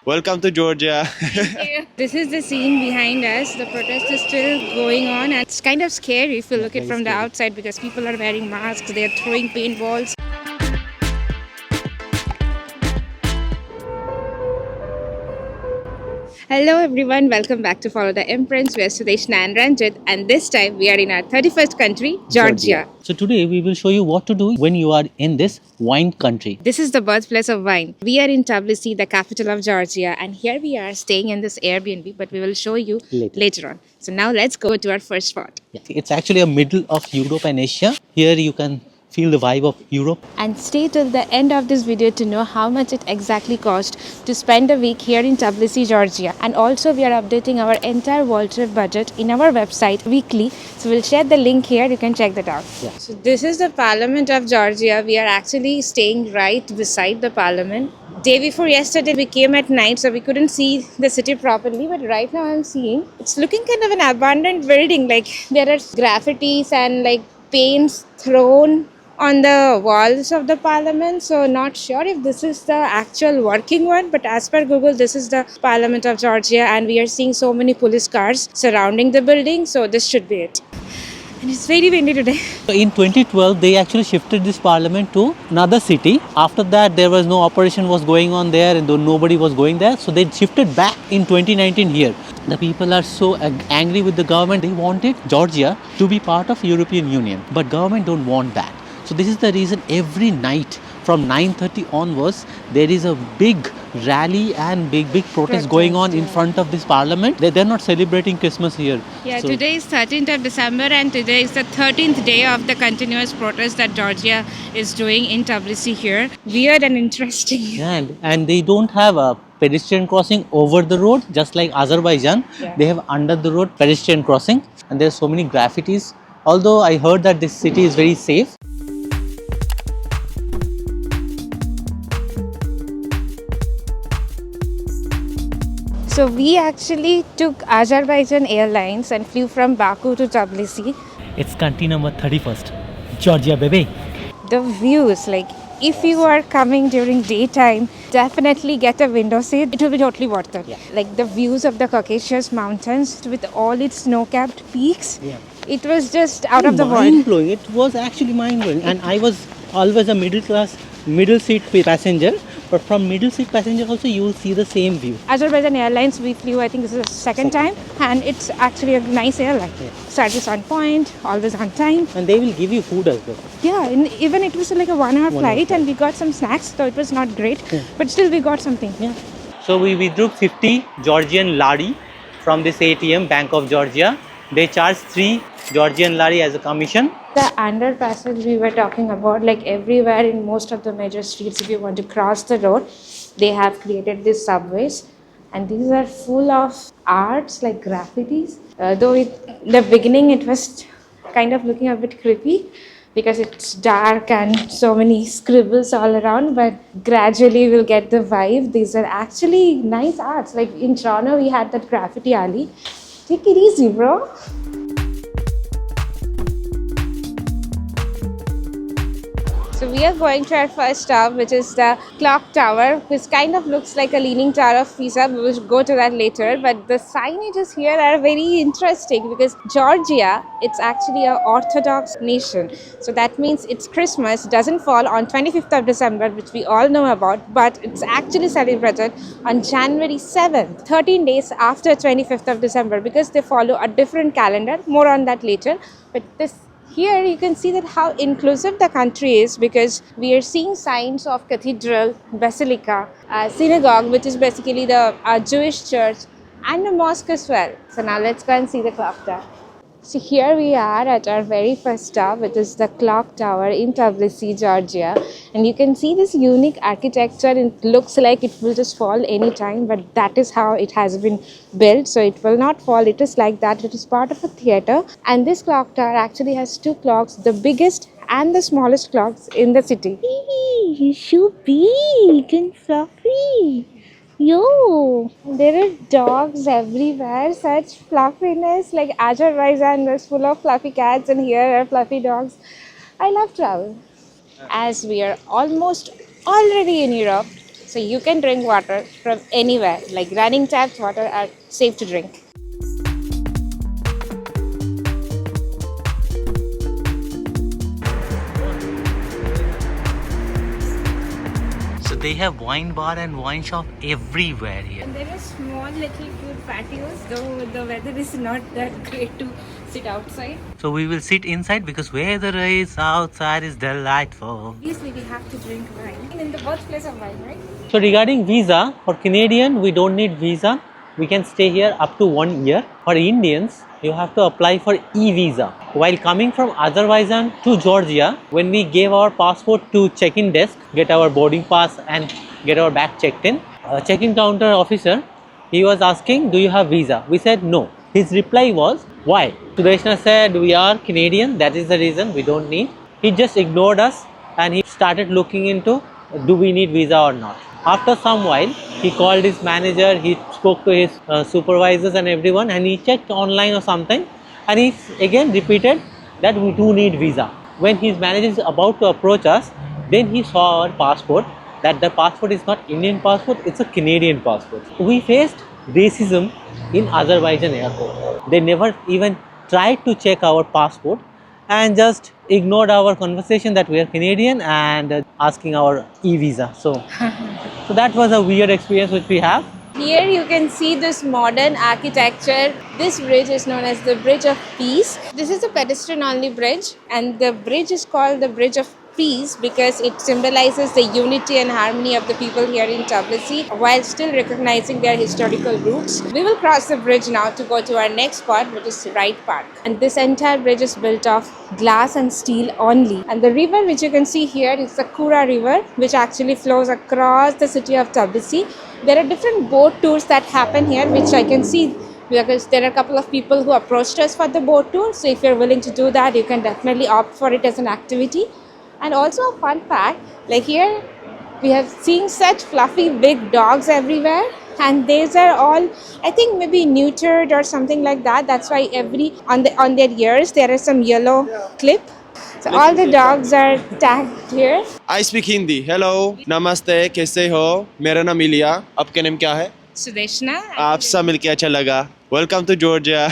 Welcome to Georgia. Thank you. This is the scene behind us. The protest is still going on, and it's kind of scary if you look at it from the outside because people are wearing masks, they are throwing paintballs. Hello everyone, welcome back to Follow the Imprints. We are Sudeshna and Ranjit, and this time we are in our 31st country, Georgia. So today we will show you what to do when you are in this wine country. This is the birthplace of wine. We are in Tbilisi, the capital of Georgia, and here we are staying in this Airbnb, but we will show you later on. So now let's go to our first spot. It's actually a middle of Europe and Asia. Here you can feel the vibe of Europe. And stay till the end of this video to know how much it exactly cost to spend a week here in Tbilisi, Georgia. And also we are updating our entire world trip budget in our website weekly. So we'll share the link here, you can check that out. So this is the Parliament of Georgia. We are actually staying right beside the Parliament. Day before yesterday we came at night, so we couldn't see the city properly, but right now I'm seeing it's looking kind of an abandoned building. Like there are graffitis and like paints thrown on the walls of the Parliament. So not sure if this is the actual working one, but as per Google this is the Parliament of Georgia, and we are seeing so many police cars surrounding the building, so this should be it. And it's very windy today. So in 2012 they actually shifted this parliament to another city. After that there was no operation was going on there and nobody was going there. So they shifted back in 2019 here. The people are so angry with the government. They wanted Georgia to be part of European Union, but government don't want that. So this is the reason every night from 9:30 onwards there is a big rally and big protest going on in front of this parliament. They're not celebrating Christmas here. Yeah, so today is 13th of December and today is the 13th day of the continuous protest that Georgia is doing in Tbilisi here. Weird and interesting. And they don't have a pedestrian crossing over the road just like Azerbaijan. They have under the road pedestrian crossing, and there's so many graffitis. Although I heard that this city is very safe. So we actually took Azerbaijan Airlines and flew from Baku to Tbilisi. It's country number 31st, Georgia, baby. The views, like if you are coming during daytime, definitely get a window seat. It will be totally worth it. Like the views of the Caucasus Mountains with all its snow-capped peaks. It was just out of the world. Mind-blowing. It was actually mind-blowing. And I was always a middle seat passenger. But from middle seat passenger also you will see the same view. Azerbaijan Airlines we flew, I think this is the second time, and it's actually a nice airline. Service on point, always on time. And they will give you food as well. Yeah, and even it was like a 1 hour flight and we got some snacks, so it was not great, but still we got something. So we withdrew 50 Georgian lari from this ATM, Bank of Georgia. They charge 3 Georgian lari as a commission. The underpasses we were talking about, like everywhere in most of the major streets, if you want to cross the road, they have created these subways, and these are full of arts like graffitis. Though in the beginning it was kind of looking a bit creepy because it's dark and so many scribbles all around, but gradually we'll get the vibe. These are actually nice arts. Like in Toronto we had that graffiti alley. Take it easy, bro. So we are going to our first stop, which is the clock tower, which kind of looks like a leaning tower of Pisa. We will go to that later. But the signages here are very interesting because Georgia, it's actually an Orthodox nation. So that means its Christmas doesn't fall on 25th of December, which we all know about, but it's actually celebrated on January 7th, 13 days after 25th of December, because they follow a different calendar. More on that later. But this here you can see that how inclusive the country is, because we are seeing signs of cathedral, basilica, synagogue, which is basically the Jewish church, and a mosque as well. So now let's go and see the clock tower. So here we are at our very first stop, which is the clock tower in Tbilisi, Georgia. And you can see this unique architecture. It looks like it will just fall anytime, but that is how it has been built. So it will not fall. It is like that. It is part of a theater. And this clock tower actually has 2 clocks, the biggest and the smallest clocks in the city. It's so big and fluffy. Yo, there are dogs everywhere, such fluffiness, like Azerbaijan was full of fluffy cats and here are fluffy dogs. I love travel. As we are almost already in Europe, So you can drink water from anywhere, like running taps water are safe to drink. So they have wine bar and wine shop everywhere here. And there are small little cute patios, though the weather is not that great to sit outside. So we will sit inside because weather is outside is delightful. Obviously, we have to drink wine in the birthplace of wine, right? So regarding visa, for Canadian, we don't need visa. We can stay here up to 1 year. For Indians, you have to apply for e-visa. While coming from Azerbaijan to Georgia, when we gave our passport to check-in desk, get our boarding pass and get our bag checked in, check-in counter officer, he was asking, do you have visa? We said no. His reply was, why? Sudeshna said, we are Canadian, that is the reason we don't need. He just ignored us and he started looking into, do we need visa or not? After some while, he called his manager, he spoke to his supervisors and everyone, and he checked online or something, and he again repeated that we do need visa. When his manager is about to approach us, then he saw our passport, that the passport is not Indian passport, it's a Canadian passport. We faced racism in Azerbaijan airport. They never even tried to check our passport and just ignored our conversation that we are Canadian and asking our e-visa. So that was a weird experience which we have. Here you can see this modern architecture. This bridge is known as the Bridge of Peace. This is a pedestrian only bridge, and the bridge is called the Bridge of Peace because it symbolizes the unity and harmony of the people here in Tbilisi while still recognizing their historical roots. We will cross the bridge now to go to our next spot, which is Wright Park. And this entire bridge is built of glass and steel only. And the river which you can see here is the Kura River, which actually flows across the city of Tbilisi. There are different boat tours that happen here, which I can see because there are a couple of people who approached us for the boat tour. So if you're willing to do that, you can definitely opt for it as an activity. And also a fun fact, like here we have seen such fluffy big dogs everywhere, and these are all, I think, maybe neutered or something like that. That's why on their ears there is some yellow clip. So all the dogs are tagged here. I speak Hindi. Hello, namaste, कैसे हो? मेरा नाम इलिया. आपका नाम क्या है? Sudeshna. आपसे मिलके अच्छा लगा. Welcome to Georgia.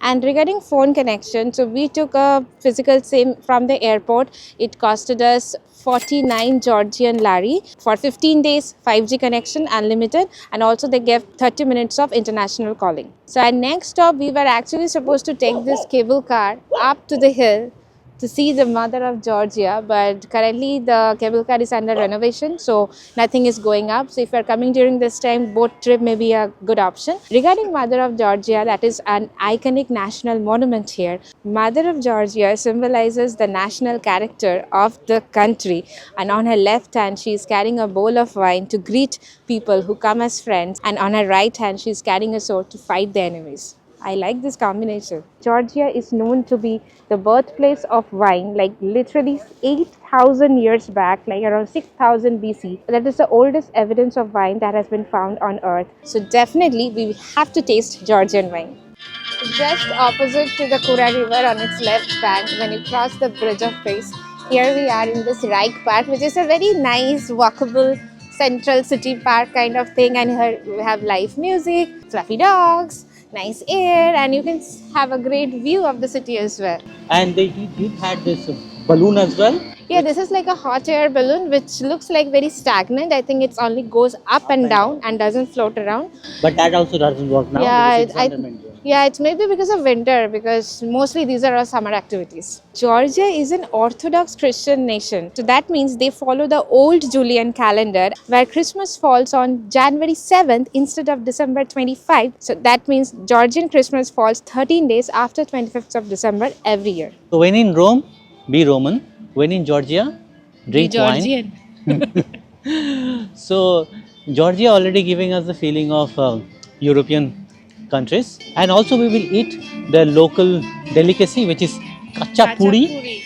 And regarding phone connection, so we took a physical SIM from the airport. It costed us 49 Georgian lari for 15 days, 5G connection, unlimited, and also they gave 30 minutes of international calling. So our next stop, we were actually supposed to take this cable car up to the hill to see the Mother of Georgia, but currently the cable car is under renovation, so nothing is going up. So if you are coming during this time, boat trip may be a good option. Regarding Mother of Georgia, that is an iconic national monument here. Mother of Georgia symbolizes the national character of the country, and on her left hand she is carrying a bowl of wine to greet people who come as friends, and on her right hand she is carrying a sword to fight the enemies. I like this combination. Georgia is known to be the birthplace of wine, like literally 8,000 years back, like around 6,000 BC. That is the oldest evidence of wine that has been found on earth. So definitely we have to taste Georgian wine. Just opposite to the Kura River on its left bank, when you cross the Bridge of Peace, here we are in this Wright Park, which is a very nice, walkable, central city park kind of thing. And here we have live music, fluffy dogs, nice air, and you can have a great view of the city as well. And they did had this balloon as well. Yeah, this is like a hot air balloon which looks like very stagnant. I think it only goes up and down and doesn't float around. But that also doesn't work now. Yeah, because it's under maintenance. Yeah, it's maybe because of winter, because mostly these are our summer activities. Georgia is an Orthodox Christian nation. So that means they follow the old Julian calendar where Christmas falls on January 7th instead of December 25th. So that means Georgian Christmas falls 13 days after 25th of December every year. So when in Rome, be Roman. When in Georgia, drink wine. So Georgia already giving us the feeling of European countries, and also we will eat the local delicacy, which is kacha puri.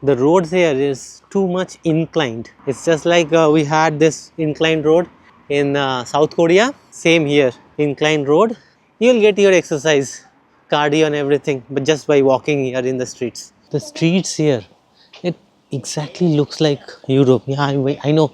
The roads here is too much inclined. It's just like we had this inclined road in South Korea. Same here, inclined road. You will get your exercise, cardio and everything, but just by walking here in the streets. The streets here, it exactly looks like Europe. Yeah, I know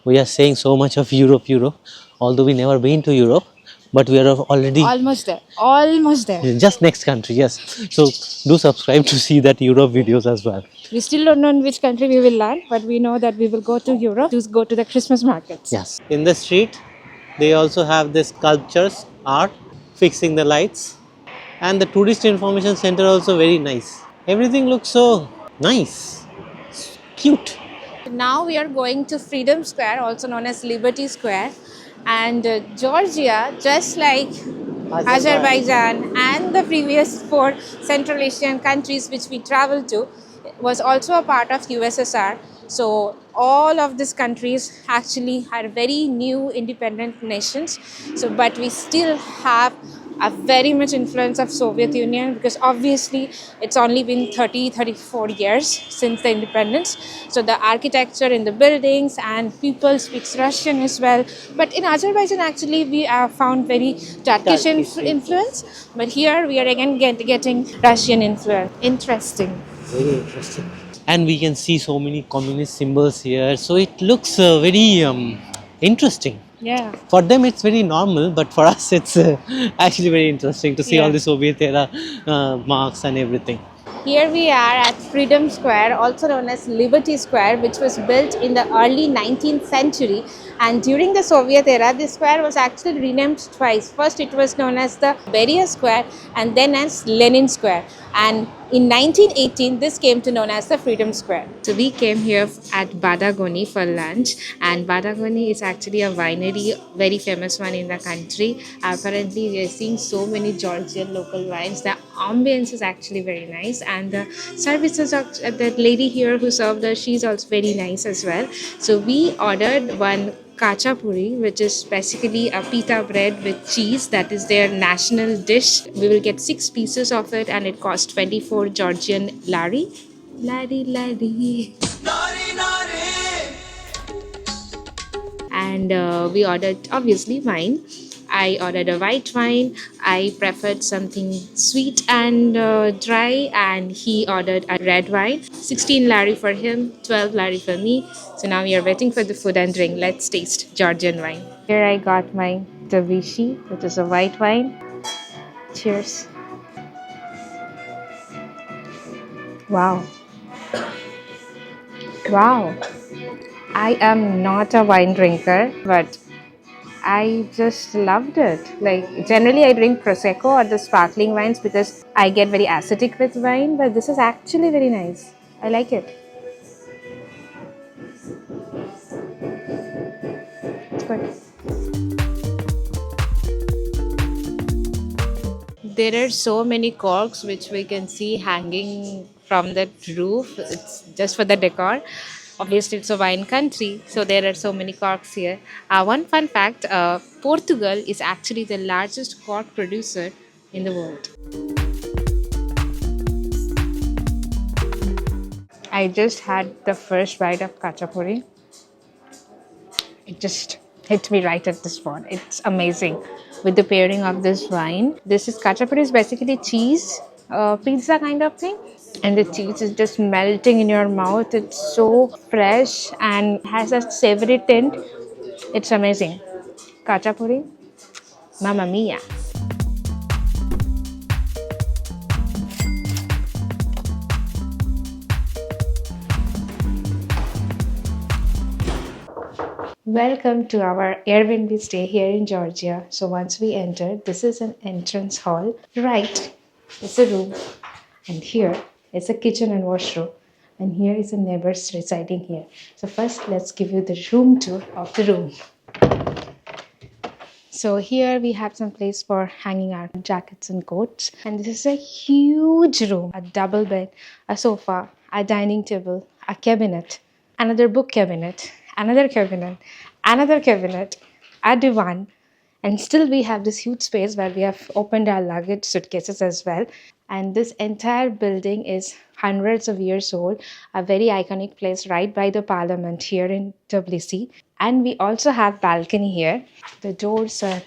We are saying so much of Europe, Europe, although we never been to Europe, but we are already Almost there. Almost there. just next country. Yes, so do subscribe to see that Europe videos as well. We still don't know in which country we will land, but we know that we will go to Europe to go to the Christmas markets. Yes, in the street, they also have this sculptures, art, fixing the lights, and the tourist information center also very nice. Everything looks so nice, cute. Now we are going to Freedom Square, also known as Liberty Square, and Georgia, just like Azerbaijan and the previous 4 Central Asian countries which we traveled to, was also a part of USSR. So all of these countries actually are very new independent nations. So but we still have a very much influence of Soviet Union, because obviously it's only been 34 years since the independence. So the architecture in the buildings and people speaks Russian as well. But in Azerbaijan actually we have found very Turkish influence. But here we are again getting Russian influence. Interesting. Very interesting. And we can see so many communist symbols here. So it looks very interesting. Yeah. For them it's very normal, but for us it's actually very interesting to see all the Soviet era marks and everything. Here we are at Freedom Square, also known as Liberty Square, which was built in the early 19th century. And during the Soviet era, this square was actually renamed twice. First, it was known as the Beria Square and then as Lenin Square. And in 1918, this came to known as the Freedom Square. So we came here at Badagoni for lunch, and Badagoni is actually a winery, very famous one in the country. Apparently, we are seeing so many Georgian local wines. The ambience is actually very nice, and the services of the lady here who served us, she's also very nice as well. So we ordered one kachapuri, which is basically a pita bread with cheese. That is their national dish. We will get 6 pieces of it, and it costs 24 Georgian lari. Lari. And we ordered obviously wine. I ordered a white wine. I preferred something sweet and dry, and he ordered a red wine. 16 lari for him, 12 lari for me. So now we are waiting for the food and drink. Let's taste Georgian wine. Here I got my Davishi, which is a white wine. Cheers. Wow. I am not a wine drinker, but I just loved it. Like, generally I drink Prosecco or the sparkling wines because I get very acidic with wine, but this is actually very nice. I like it. It's good. There are so many corks which we can see hanging from the roof. It's just for the decor. Obviously, it's a wine country, so there are so many corks here. One fun fact, Portugal is actually the largest cork producer in the world. I just had the first bite of kachapuri. It just hit me right at the spot. It's amazing with the pairing of this wine. This is kachapuri is basically cheese, pizza kind of thing. And the cheese is just melting in your mouth. It's so fresh and has a savory tint. It's amazing. Kachapuri, mamma mia. Welcome to our Airbnb stay here in Georgia. So once we enter, this is an entrance hall. Right, it's a room. And here is a kitchen and washroom. And here is a neighbors residing here. So first, let's give you the room tour of the room. So here we have some place for hanging our jackets and coats. And this is a huge room. A double bed, a sofa, a dining table, a cabinet, another book cabinet, another cabinet, a divan. And still we have this huge space where we have opened our luggage suitcases as well. And this entire building is hundreds of years old, a very iconic place right by the parliament here in Tbilisi. And we also have balcony here. The doors are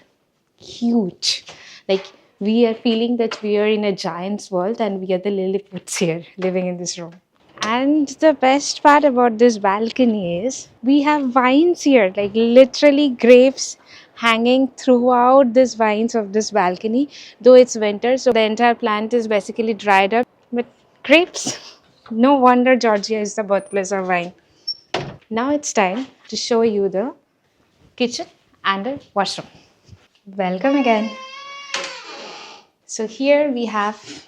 huge. Like, we are feeling that we are in a giant's world and we are the Lilliputians here living in this room. And the best part about this balcony is we have vines here, like literally grapes hanging throughout these vines of this balcony. Though it's winter, so the entire plant is basically dried up. But grapes, no wonder Georgia is the birthplace of wine. Now it's time to show you the kitchen and the washroom. Welcome again. So here we have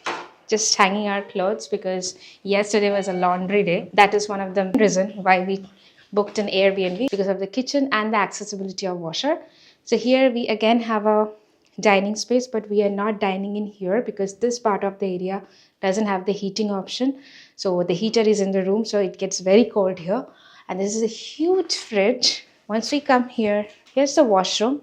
just hanging our clothes because yesterday was a laundry day. That is one of the reasons why we booked an Airbnb, because of the kitchen and the accessibility of washer. So here we again have a dining space, but we are not dining in here because this part of the area doesn't have the heating option. So the heater is in the room, so it gets very cold here. And this is a huge fridge. Once we come here, here's the washroom.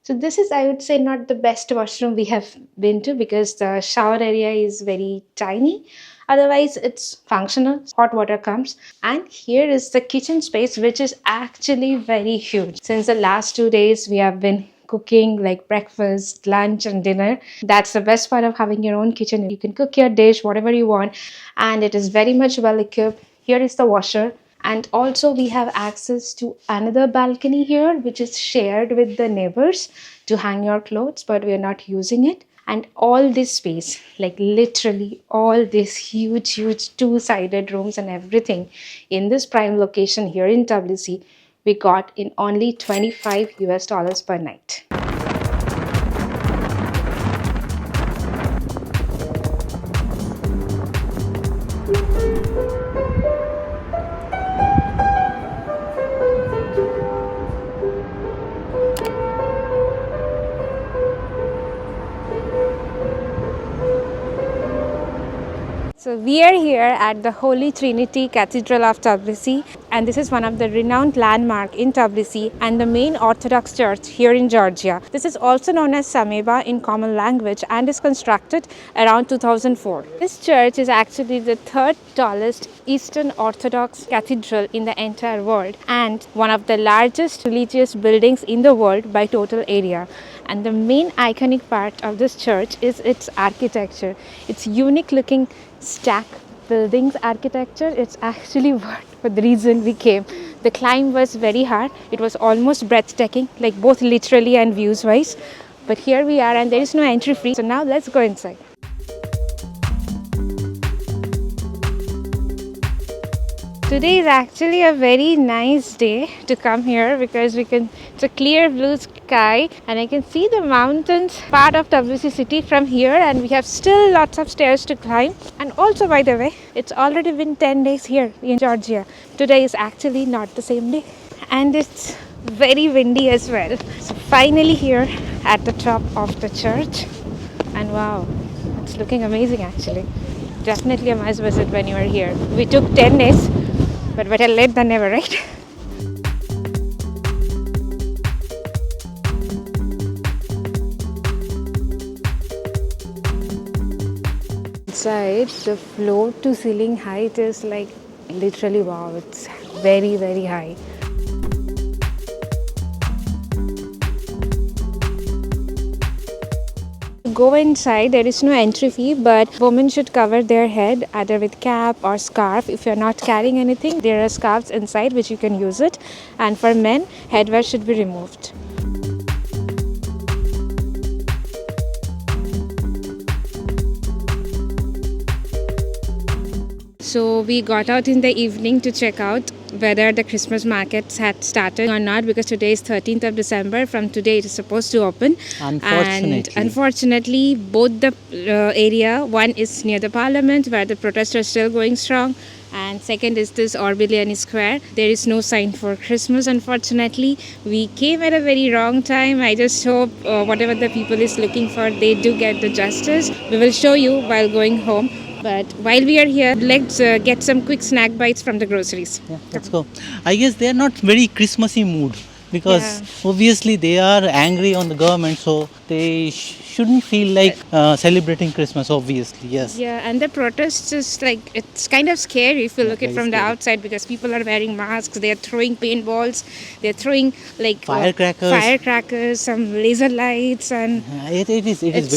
So this is, I would say, not the best washroom we have been to because the shower area is very tiny. Otherwise, it's functional. Hot water comes. And here is the kitchen space, which is actually very huge. Since the last 2 days, we have been cooking like breakfast, lunch and dinner. That's the best part of having your own kitchen. You can cook your dish, whatever you want. And it is very much well equipped. Here is the washer. And also we have access to another balcony here, which is shared with the neighbors to hang your clothes, but we are not using it. And all this space, like literally all these huge two-sided rooms and everything in this prime location here in WC, we got in only $25 per night. So we are here at the Holy Trinity Cathedral of Tbilisi, and this is one of the renowned landmark in Tbilisi and the main Orthodox church here in Georgia. This is also known as Sameba in common language and is constructed around 2004. This church is actually the third tallest Eastern Orthodox cathedral in the entire world and one of the largest religious buildings in the world by total area. And the main iconic part of this church is its architecture. It's unique looking stack buildings architecture. It's actually what for the reason we came. The climb was very hard. It was almost breathtaking, like both literally and views wise. But here we are and there is no entry fee. So now let's go inside. Today is actually a very nice day to come here because it's a clear blue sky and I can see the mountains part of Tbilisi city from here, and we have still lots of stairs to climb. And also, by the way, it's already been 10 days here in Georgia. Today is actually not the same day and it's very windy as well. So finally here at the top of the church, and wow, it's looking amazing actually. Definitely a must visit when you are here. We took 10 days, but better late than never, right? Inside, the floor to ceiling height is like literally wow, it's very high. Go inside, there is no entry fee, but women should cover their head either with cap or scarf. If you're not carrying anything, there are scarves inside which you can use it. And for men, headwear should be removed. So we got out in the evening to check out whether the Christmas markets had started or not, because today is 13th of December. From today it is supposed to open. And unfortunately both the area, one is near the parliament where the protests are still going strong, and second is this Orbiliani Square. There is no sign for Christmas, unfortunately. We came at a very wrong time. I just hope whatever the people is looking for, they do get the justice. We will show you while going home. But while we are here, let's get some quick snack bites from the groceries. Yeah, let's go. I guess they are not very Christmassy mood. because obviously they are angry on the government, so they shouldn't feel like celebrating Christmas. Obviously, yes. Yeah, and the protest is like, it's kind of scary if you look at very from the scary. outside, because people are wearing masks, they're throwing paintballs, they're throwing like Firecrackers. some laser lights, and It is It's-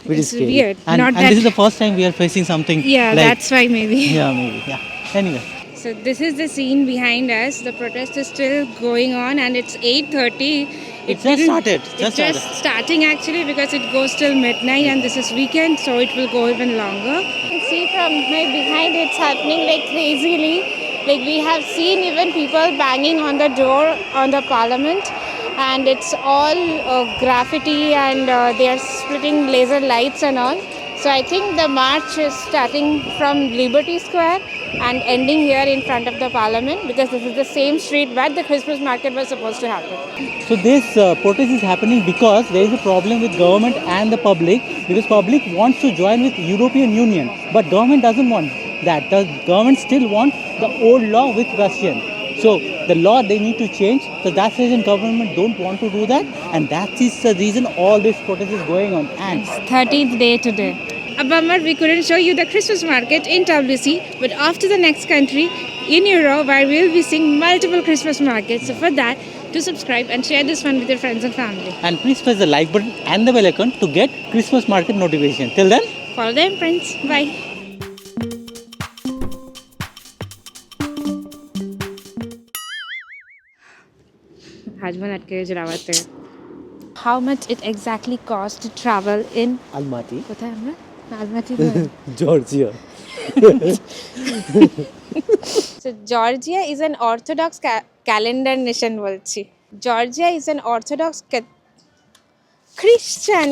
very it's scary. weird. And, Not and that- this is the first time we are facing something. yeah, like, that's why maybe. yeah, maybe. Yeah. Anyway. So this is the scene behind us. The protest is still going on, and it's 8:30. It's just started. It's just starting actually, because it goes till midnight, and this is weekend, so it will go even longer. You can see from my behind, it's happening like crazily. Like, we have seen even people banging on the door on the parliament, and it's all graffiti, and they are splitting laser lights and all. So I think the march is starting from Liberty Square and ending here in front of the parliament, because this is the same street where the Christmas market was supposed to happen. So this protest is happening because there is a problem with government and the public, because public wants to join with European Union, but government doesn't want that. The government still wants the old law with Russian. So the law they need to change. So that's the reason government don't want to do that, and that is the reason all this protest is going on. And 13th day today. A bummer we couldn't show you the Christmas market in WC, but off to the next country in Europe, where we'll be seeing multiple Christmas markets. So for that, do subscribe and share this one with your friends and family. and please press the like button and the bell icon to get Christmas market notification. Till then. Follow the imprints. Bye. How much it exactly costs to travel in Almaty, কোথায় আমরা? আলমাটি Georgia. So Georgia is an Orthodox calendar nation বলছি. Georgia is an Orthodox Christian